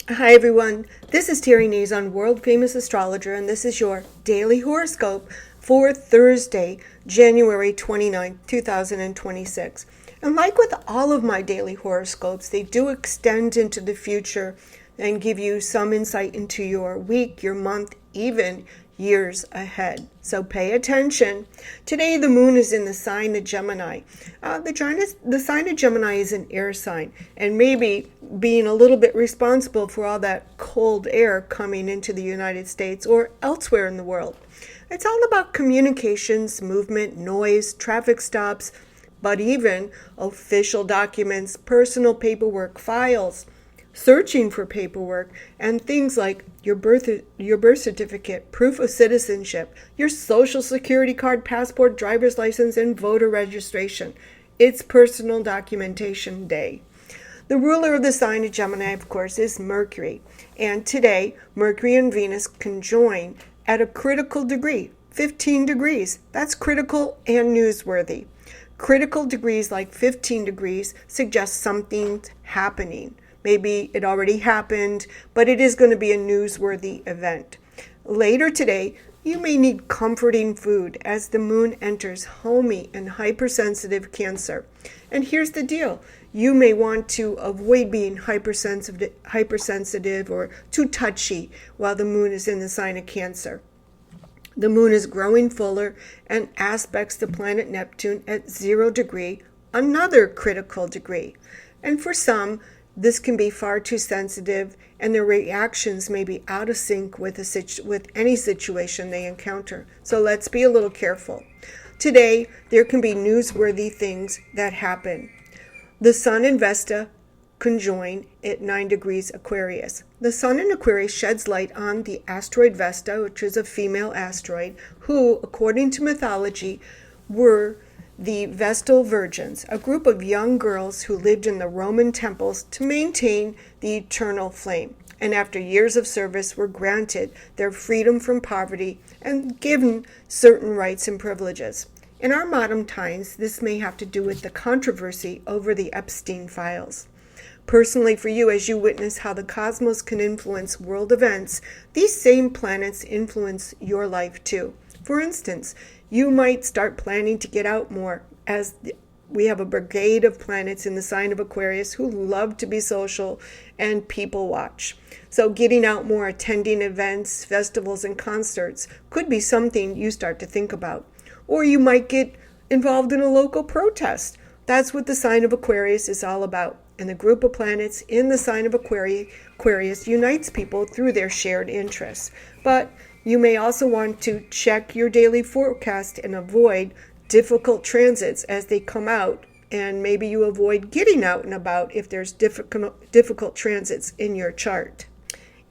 Hi everyone, this is Terry Nazon, world famous astrologer, and this is your daily horoscope for Thursday, January 29th, 2026. And like with all of my daily horoscopes, they do extend into the future and give you some insight into your week, your month, even years ahead. So pay attention. Today the moon is in the sign of Gemini. The sign of Gemini is an air sign, and maybe being a little bit responsible for all that cold air coming into the United States or elsewhere in the world. It's all about communications, movement, noise, traffic stops, but even official documents, personal paperwork, files, searching for paperwork, and things like your birth certificate, proof of citizenship, your social security card, passport, driver's license, and voter registration. It's personal documentation day. The ruler of the sign of Gemini, of course, is Mercury. And today, Mercury and Venus conjoin at a critical degree, 15 degrees. That's critical and newsworthy. Critical degrees like 15 degrees suggest something's happening. Maybe it already happened, but it is going to be a newsworthy event. Later today, you may need comforting food as the moon enters homey and hypersensitive Cancer. And here's the deal. You may want to avoid being hypersensitive or too touchy while the moon is in the sign of Cancer. The moon is growing fuller and aspects the planet Neptune at 0 degree, another critical degree. And for some, this can be far too sensitive, and their reactions may be out of sync with any situation they encounter. So let's be a little careful. Today, there can be newsworthy things that happen. The Sun and Vesta conjoin at 9 degrees Aquarius. The Sun in Aquarius sheds light on the asteroid Vesta, which is a female asteroid, who, according to mythology, were the Vestal Virgins, a group of young girls who lived in the Roman temples to maintain the eternal flame, and after years of service were granted their freedom from poverty and given certain rights and privileges. In our modern times, this may have to do with the controversy over the Epstein files. Personally, for you, as you witness how the cosmos can influence world events, these same planets influence your life too. For instance, you might start planning to get out more, as we have a brigade of planets in the sign of Aquarius who love to be social and people watch. So getting out more, attending events, festivals, and concerts could be something you start to think about. Or you might get involved in a local protest. That's what the sign of Aquarius is all about. And the group of planets in the sign of Aquarius unites people through their shared interests. But you may also want to check your daily forecast and avoid difficult transits as they come out, and maybe you avoid getting out and about if there's difficult transits in your chart.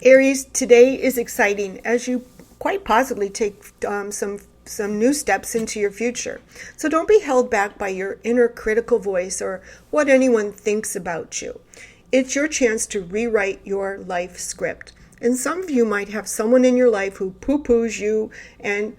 Aries, today is exciting as you quite possibly take some new steps into your future. So don't be held back by your inner critical voice or what anyone thinks about you. It's your chance to rewrite your life script. And some of you might have someone in your life who poo-poos you and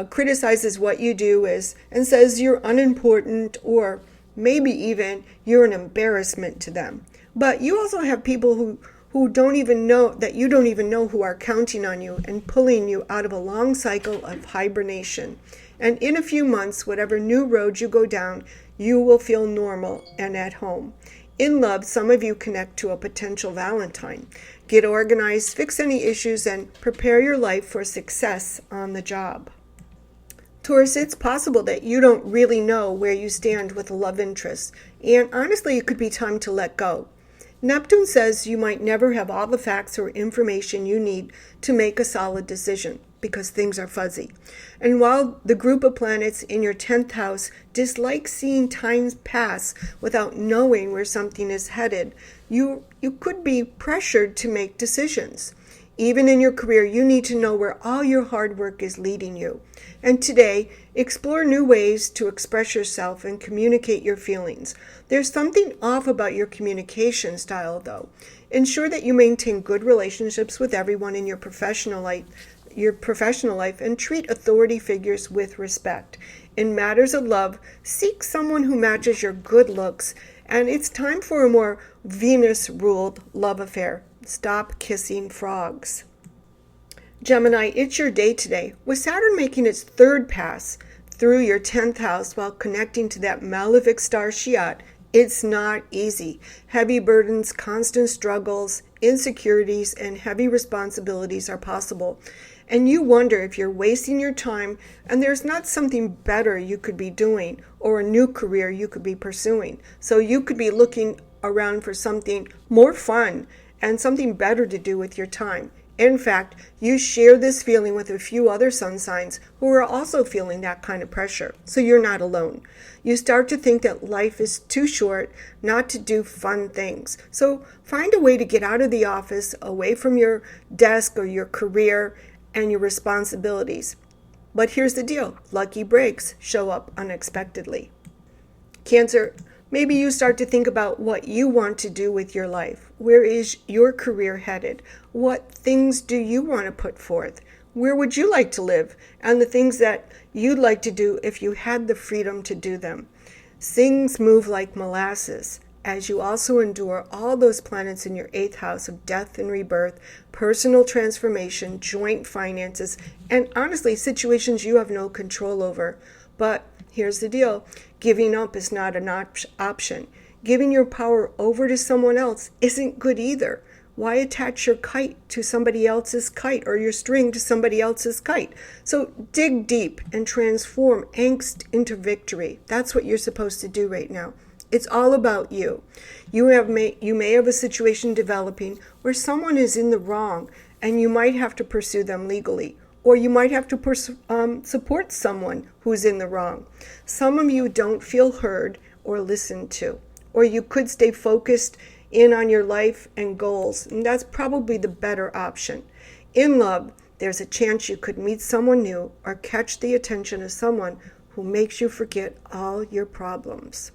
criticizes what you do and says you're unimportant, or maybe even you're an embarrassment to them. But you also have people who don't even know that you don't even know, who are counting on you and pulling you out of a long cycle of hibernation. And in a few months, whatever new road you go down, you will feel normal and at home. In love, some of you connect to a potential Valentine. Get organized, fix any issues, and prepare your life for success on the job. Taurus, it's possible that you don't really know where you stand with a love interest, and honestly, it could be time to let go. Neptune says you might never have all the facts or information you need to make a solid decision because things are fuzzy. And while the group of planets in your 10th house dislike seeing times pass without knowing where something is headed, you could be pressured to make decisions. Even in your career, you need to know where all your hard work is leading you. And today, explore new ways to express yourself and communicate your feelings. There's something off about your communication style, though. Ensure that you maintain good relationships with everyone in your professional life, and treat authority figures with respect. In matters of love, seek someone who matches your good looks, and it's time for a more Venus-ruled love affair. Stop kissing frogs. Gemini, it's your day today. With Saturn making its third pass through your 10th house while connecting to that malefic star Shiat, it's not easy. Heavy burdens, constant struggles, insecurities, and heavy responsibilities are possible. And you wonder if you're wasting your time and there's not something better you could be doing or a new career you could be pursuing. So you could be looking around for something more fun and something better to do with your time. In fact, you share this feeling with a few other sun signs who are also feeling that kind of pressure. So you're not alone. You start to think that life is too short not to do fun things. So find a way to get out of the office, away from your desk or your career and your responsibilities. But here's the deal. Lucky breaks show up unexpectedly. Cancer, maybe you start to think about what you want to do with your life. Where is your career headed? What things do you want to put forth? Where would you like to live? And the things that you'd like to do if you had the freedom to do them. Things move like molasses as you also endure all those planets in your 8th house of death and rebirth, personal transformation, joint finances, and honestly, situations you have no control over. But here's the deal. Giving up is not an option. Giving your power over to someone else isn't good either. Why attach your kite to somebody else's kite or your string to somebody else's kite? So dig deep and transform angst into victory. That's what you're supposed to do right now. It's all about you. You may have a situation developing where someone is in the wrong and you might have to pursue them legally. Or you might have to support someone who's in the wrong. Some of you don't feel heard or listened to. Or you could stay focused in on your life and goals. And that's probably the better option. In love, there's a chance you could meet someone new or catch the attention of someone who makes you forget all your problems.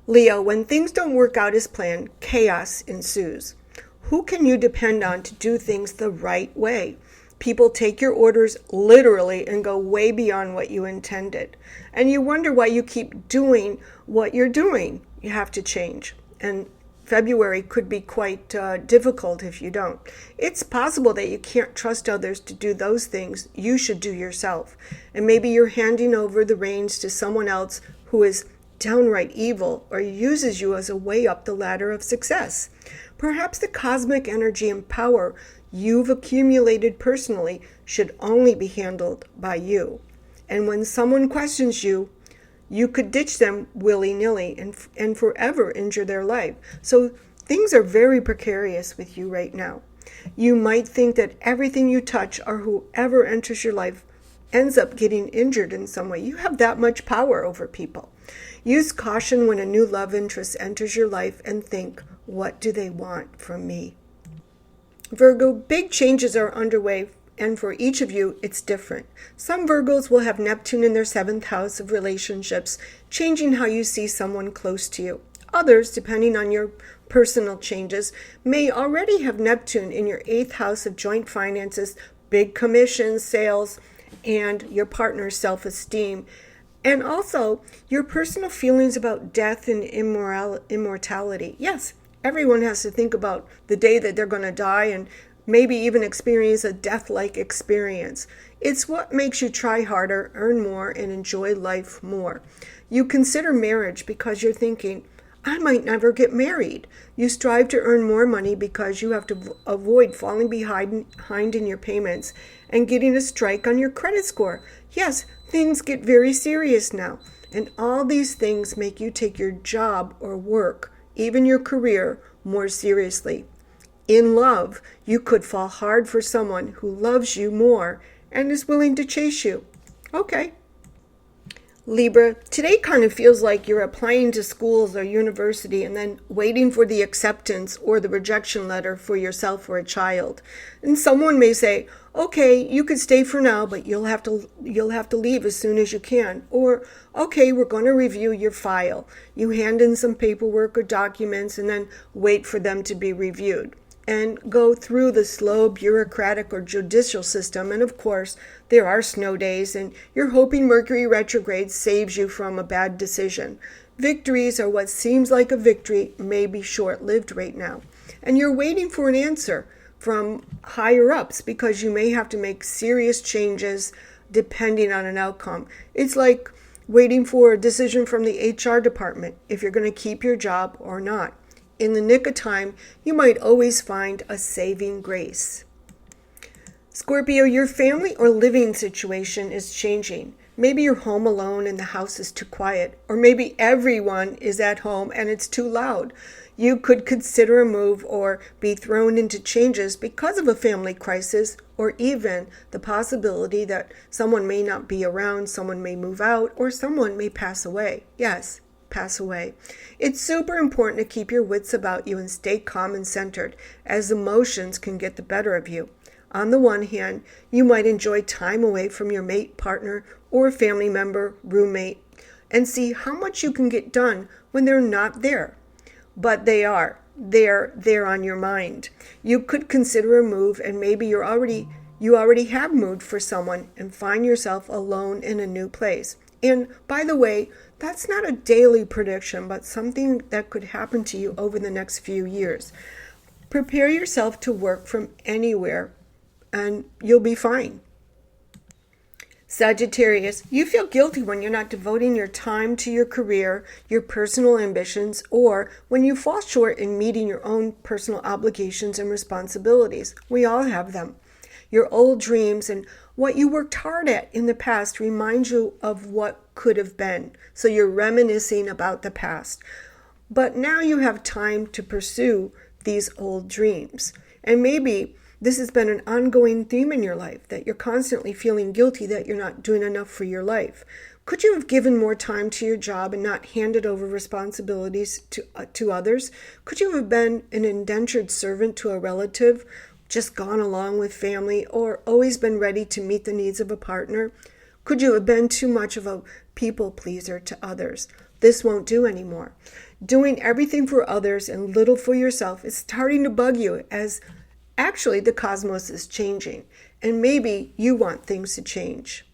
Leo, when things don't work out as planned, chaos ensues. Who can you depend on to do things the right way? People take your orders literally and go way beyond what you intended. And you wonder why you keep doing what you're doing. You have to change. And February could be quite difficult if you don't. It's possible that you can't trust others to do those things you should do yourself. And maybe you're handing over the reins to someone else who is downright evil or uses you as a way up the ladder of success. Perhaps the cosmic energy and power you've accumulated personally should only be handled by you. And when someone questions you, you could ditch them willy-nilly and forever injure their life. So things are very precarious with you right now. You might think that everything you touch or whoever enters your life ends up getting injured in some way. You have that much power over people. Use caution when a new love interest enters your life and think, what do they want from me? Virgo, big changes are underway, and for each of you, it's different. Some Virgos will have Neptune in their 7th house of relationships, changing how you see someone close to you. Others, depending on your personal changes, may already have Neptune in your 8th house of joint finances, big commissions, sales, and your partner's self-esteem. And also, your personal feelings about death and immortality. Yes, everyone has to think about the day that they're going to die and maybe even experience a death-like experience. It's what makes you try harder, earn more, and enjoy life more. You consider marriage because you're thinking, I might never get married. You strive to earn more money because you have to avoid falling behind in your payments and getting a strike on your credit score. Yes, things get very serious now. And all these things make you take your job or work, even your career, more seriously. In love, you could fall hard for someone who loves you more and is willing to chase you. Okay. Libra, today kind of feels like you're applying to schools or university and then waiting for the acceptance or the rejection letter for yourself or a child. And someone may say, okay, you could stay for now, but you'll have to leave as soon as you can. Or, okay, we're going to review your file. You hand in some paperwork or documents and then wait for them to be reviewed and go through the slow bureaucratic or judicial system. And of course, there are snow days, and you're hoping Mercury retrograde saves you from a bad decision. Victories, or what seems like a victory, may be short-lived right now. and you're waiting for an answer from higher ups because you may have to make serious changes depending on an outcome. It's like waiting for a decision from the HR department if you're going to keep your job or not. In the nick of time, you might always find a saving grace. Scorpio, your family or living situation is changing. Maybe you're home alone and the house is too quiet, or maybe everyone is at home and it's too loud. You could consider a move or be thrown into changes because of a family crisis, or even the possibility that someone may not be around, someone may move out, or someone may pass away. Yes, pass away. It's super important to keep your wits about you and stay calm and centered, as emotions can get the better of you. On the one hand, you might enjoy time away from your mate, partner, or family member, roommate, and see how much you can get done when they're not there. But they're there on your mind. You could consider a move, and maybe you already have moved for someone and find yourself alone in a new place. And by the way, that's not a daily prediction, but something that could happen to you over the next few years. Prepare yourself to work from anywhere, and you'll be fine. Sagittarius, you feel guilty when you're not devoting your time to your career, your personal ambitions, or when you fall short in meeting your own personal obligations and responsibilities. We all have them. Your old dreams and what you worked hard at in the past remind you of what could have been. So you're reminiscing about the past. But now you have time to pursue these old dreams. And maybe this has been an ongoing theme in your life, that you're constantly feeling guilty that you're not doing enough for your life. Could you have given more time to your job and not handed over responsibilities to others? Could you have been an indentured servant to a relative, just gone along with family, or always been ready to meet the needs of a partner? Could you have been too much of a people pleaser to others? This won't do anymore. Doing everything for others and little for yourself is starting to bug you, as actually the cosmos is changing, and maybe you want things to change.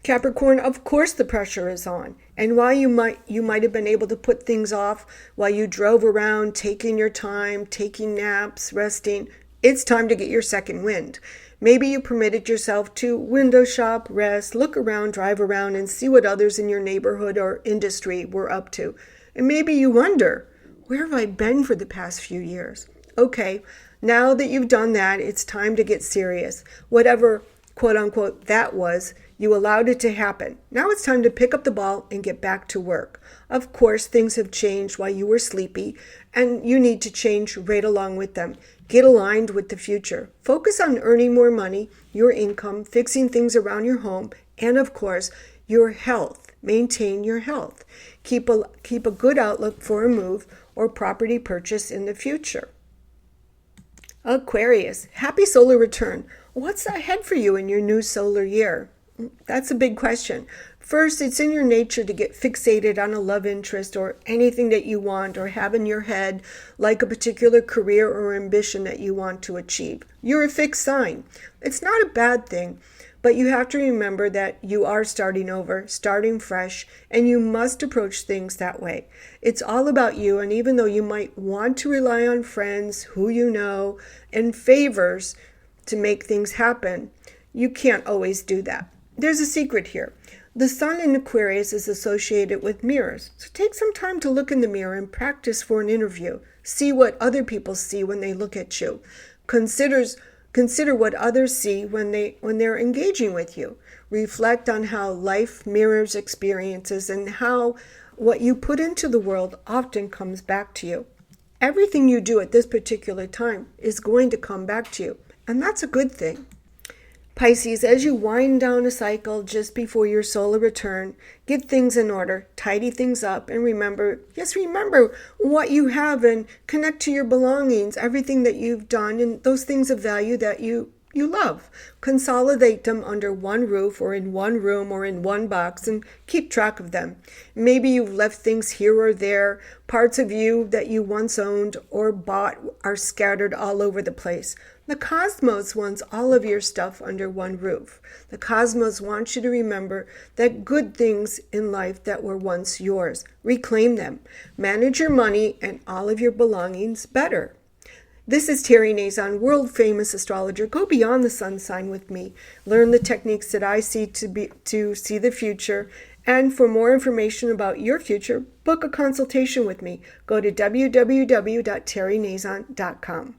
Capricorn, of course the pressure is on. And while you might have been able to put things off while you drove around, taking your time, taking naps, resting, it's time to get your second wind. Maybe you permitted yourself to window shop, rest, look around, drive around, and see what others in your neighborhood or industry were up to. And maybe you wonder, where have I been for the past few years? Okay, now that you've done that, it's time to get serious. Whatever, quote unquote, that was, you allowed it to happen. Now it's time to pick up the ball and get back to work. Of course, things have changed while you were sleepy, and you need to change right along with them. Get aligned with the future. Focus on earning more money, your income, fixing things around your home, and of course, your health. Maintain your health. Keep a good outlook for a move or property purchase in the future. Aquarius, happy solar return. What's ahead for you in your new solar year? That's a big question. First, it's in your nature to get fixated on a love interest or anything that you want or have in your head, like a particular career or ambition that you want to achieve. You're a fixed sign. It's not a bad thing, but you have to remember that you are starting over, starting fresh, and you must approach things that way. It's all about you, and even though you might want to rely on friends, who you know, and favors to make things happen, you can't always do that. There's a secret here. The sun in Aquarius is associated with mirrors, so take some time to look in the mirror and practice for an interview. See what other people see when they look at you. Consider what others see when they're engaging with you. Reflect on how life mirrors experiences and how what you put into the world often comes back to you. Everything you do at this particular time is going to come back to you, and that's a good thing. Pisces, as you wind down a cycle just before your solar return, get things in order, tidy things up, and remember what you have and connect to your belongings, everything that you've done, and those things of value that you you love. Consolidate them under one roof or in one room or in one box and keep track of them. Maybe you've left things here or there. Parts of you that you once owned or bought are scattered all over the place. The cosmos wants all of your stuff under one roof. The cosmos wants you to remember that good things in life that were once yours. Reclaim them. Manage your money and all of your belongings better. This is Terry Nazon, world-famous astrologer. Go beyond the sun sign with me. Learn the techniques that I see to see the future. And for more information about your future, book a consultation with me. Go to www.terrynazon.com.